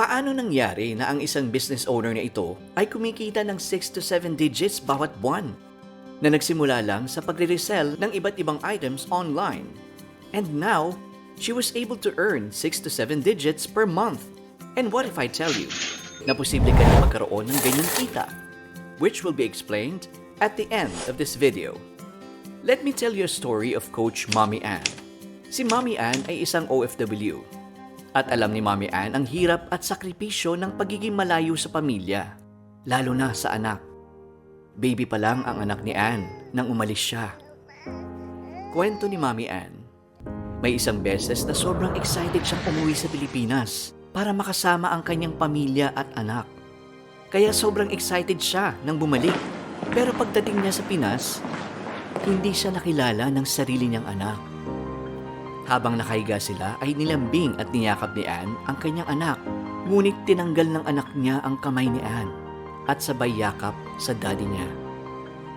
Paano nangyari na ang isang business owner na ito ay kumikita ng 6 to 7 digits bawat buwan? Na nagsimula lang sa pagre-resell ng iba't ibang items online. And now, she was able to earn 6 to 7 digits per month. And what if I tell you na posible ka na magkaroon ng ganyang kita? Which will be explained at the end of this video. Let me tell you a story of Coach Mommy Ann. Si Mommy Ann ay isang OFW. At alam ni Mommy Ann ang hirap at sakripisyo ng pagiging malayo sa pamilya, lalo na sa anak. Baby pa lang ang anak ni Ann nang umalis siya. Kwento ni Mommy Ann, may isang beses na sobrang excited siyang umuwi sa Pilipinas para makasama ang kanyang pamilya at anak. Kaya sobrang excited siya nang bumalik. Pero pagdating niya sa Pinas, hindi siya nakilala ng sarili niyang anak. Habang nakahiga sila ay nilambing at niyakap ni Ann ang kanyang anak. Ngunit tinanggal ng anak niya ang kamay ni Ann at sabay yakap sa daddy niya.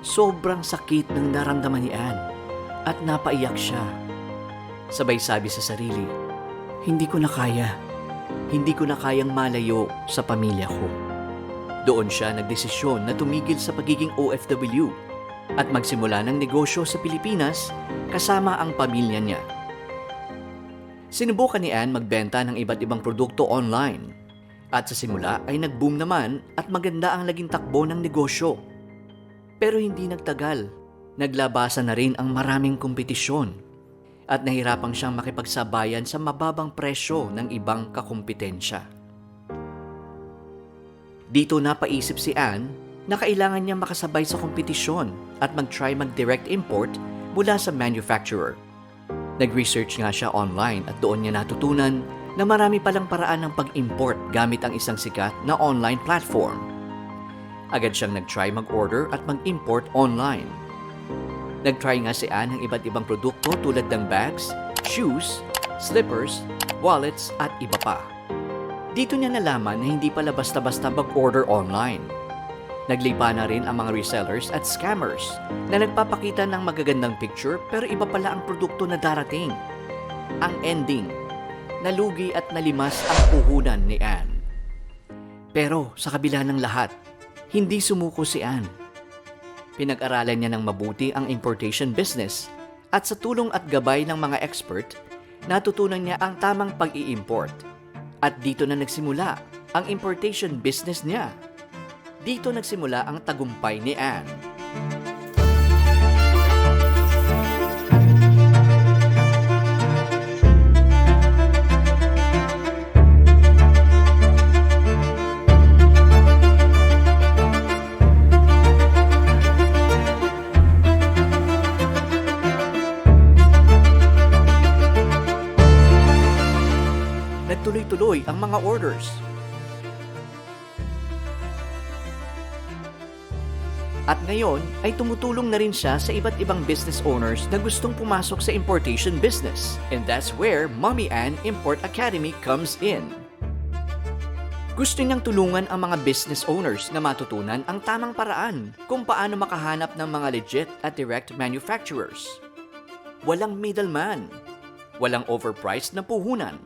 Sobrang sakit ng naramdaman ni Ann at napaiyak siya. Sabay sabi sa sarili, hindi ko na kaya. Hindi ko na kayang malayo sa pamilya ko. Doon siya nagdesisyon na tumigil sa pagiging OFW at magsimula ng negosyo sa Pilipinas kasama ang pamilya niya. Sinubukan ni Ann magbenta ng iba't ibang produkto online. At sa simula ay nag-boom naman at maganda ang naging takbo ng negosyo. Pero hindi nagtagal. Naglabasan na rin ang maraming kompetisyon. At nahirapang siyang makipagsabayan sa mababang presyo ng ibang kakumpetensya. Dito napaisip si Ann na kailangan niya makasabay sa kompetisyon at mag-try mag-direct import mula sa manufacturer. Nag-research nga siya online at doon niya natutunan na marami palang paraan ng pag-import gamit ang isang sikat na online platform. Agad siyang nag-try mag-order at mag-import online. Nag-try nga si Ann ng iba't ibang produkto tulad ng bags, shoes, slippers, wallets at iba pa. Dito niya nalaman na hindi pala basta-basta mag-order online. Naglipa na rin ang mga resellers at scammers na nagpapakita ng magagandang picture pero iba pala ang produkto na darating. Ang ending, nalugi at nalimas ang puhunan ni Ann. Pero sa kabila ng lahat, hindi sumuko si Ann. Pinag-aralan niya ng mabuti ang importation business at sa tulong at gabay ng mga expert, natutunan niya ang tamang pag-i-import. At dito na nagsimula ang importation business niya. Dito nagsimula ang tagumpay ni Ann. Nagtuloy-tuloy ang mga orders. At ngayon ay tumutulong na rin siya sa iba't ibang business owners na gustong pumasok sa importation business. And that's where Mommy Ann Import Academy comes in. Gusto niyang tulungan ang mga business owners na matutunan ang tamang paraan kung paano makahanap ng mga legit at direct manufacturers. Walang middleman, walang overpriced na puhunan,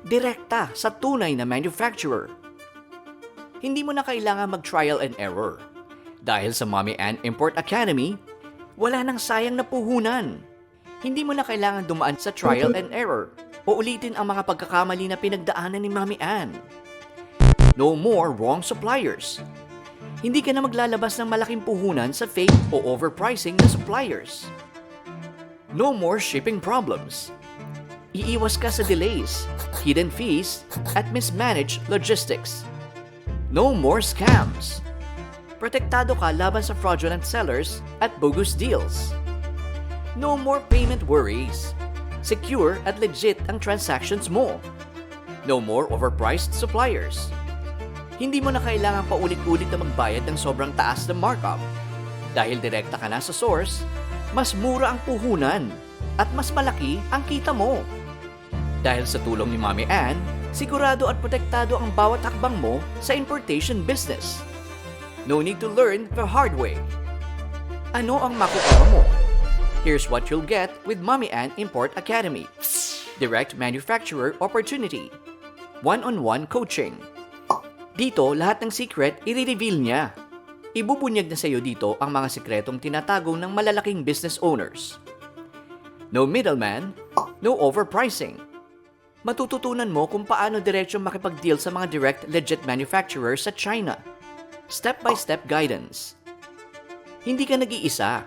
direkta sa tunay na manufacturer. Hindi mo na kailangan mag-trial and error. Dahil sa Mommy Ann Import Academy, wala nang sayang na puhunan. Hindi mo na kailangan dumaan sa trial and error o ulitin ang mga pagkakamali na pinagdaanan ni Mommy Ann. No more wrong suppliers. Hindi ka na maglalabas ng malaking puhunan sa fake o overpricing na suppliers. No more shipping problems. Iiwas ka sa delays, hidden fees, at mismanaged logistics. No more scams. Protektado ka laban sa fraudulent sellers at bogus deals. No more payment worries. Secure at legit ang transactions mo. No more overpriced suppliers. Hindi mo na kailangan paulit-ulit na magbayad ng sobrang taas na markup. Dahil direkta ka na sa source, mas mura ang puhunan at mas malaki ang kita mo. Dahil sa tulong ni Mommy Ann, sigurado at protektado ang bawat hakbang mo sa importation business. No need to learn the hard way. Ano ang makukuha mo? Here's what you'll get with Mommy Ann Import Academy. Direct manufacturer opportunity. one-on-one coaching. Dito, lahat ng secret i-reveal niya. Ibubunyag na sa iyo dito ang mga sikretong tinatago ng malalaking business owners. No middleman, no overpricing. Matututunan mo kung paano diretsong makipag-deal sa mga direct legit manufacturers sa China. Step-by-step guidance. Hindi ka nag-iisa.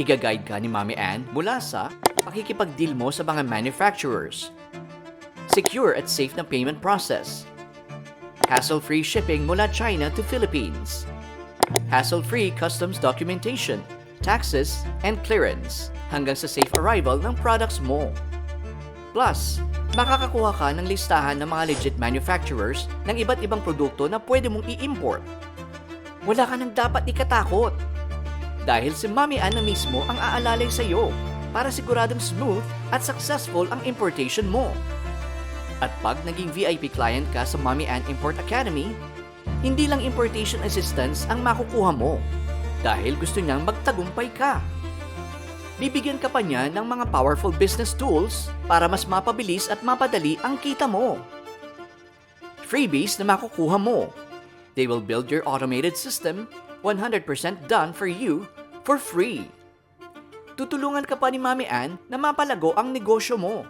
Iga-guide ka ni Mommy Ann mula sa pakikipag-deal mo sa mga manufacturers. Secure at safe na payment process. Hassle-free shipping mula China to Philippines. Hassle-free customs documentation, taxes, and clearance hanggang sa safe arrival ng products mo. Plus, makakakuha ka ng listahan ng mga legit manufacturers ng iba't ibang produkto na pwede mong i-import. Wala ka nang dapat ikatakot. Dahil si Mommy Ann na mismo ang aalalay sa iyo para siguradong smooth at successful ang importation mo. At pag naging VIP client ka sa Mommy Ann Import Academy, hindi lang importation assistance ang makukuha mo dahil gusto niyang magtagumpay ka. Bibigyan ka pa niya ng mga powerful business tools para mas mapabilis at mapadali ang kita mo. Freebies na makukuha mo. They will build your automated system 100% done for you for free. Tutulungan ka pa ni Mommy Ann na mapalago ang negosyo mo.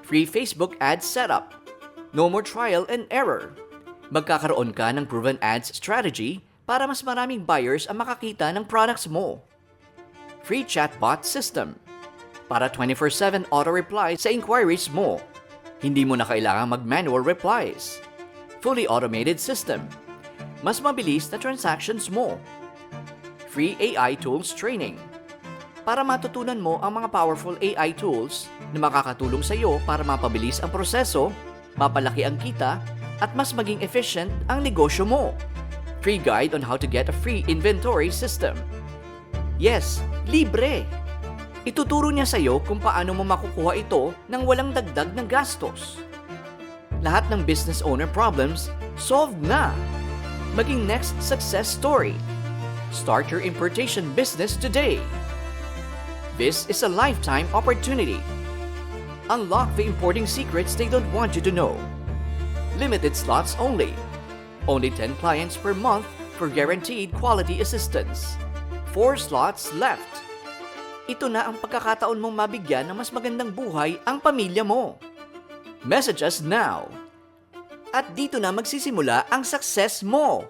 Free Facebook ads setup. No more trial and error. Magkakaroon ka ng proven ads strategy para mas maraming buyers ang makakita ng products mo. Free chatbot system. Para 24/7 auto-reply sa inquiries mo. Hindi mo na kailangang mag-manual replies. Fully automated system. Mas mabilis na transactions mo. Free AI tools training. Para matutunan mo ang mga powerful AI tools na makakatulong sa iyo para mapabilis ang proseso, mapalaki ang kita, at mas maging efficient ang negosyo mo. Free guide on how to get a free inventory system. Yes, libre! Ituturo niya sa iyo kung paano mo makukuha ito nang walang dagdag na gastos. Lahat ng business owner problems, solved na! Maging next success story. Start your importation business today. This is a lifetime opportunity. Unlock the importing secrets they don't want you to know. Limited slots only. Only 10 clients per month for guaranteed quality assistance. 4 slots left. Ito na ang pagkakataon mong mabigyan ng mas magandang buhay ang pamilya mo. Message us now. At dito na magsisimula ang success mo.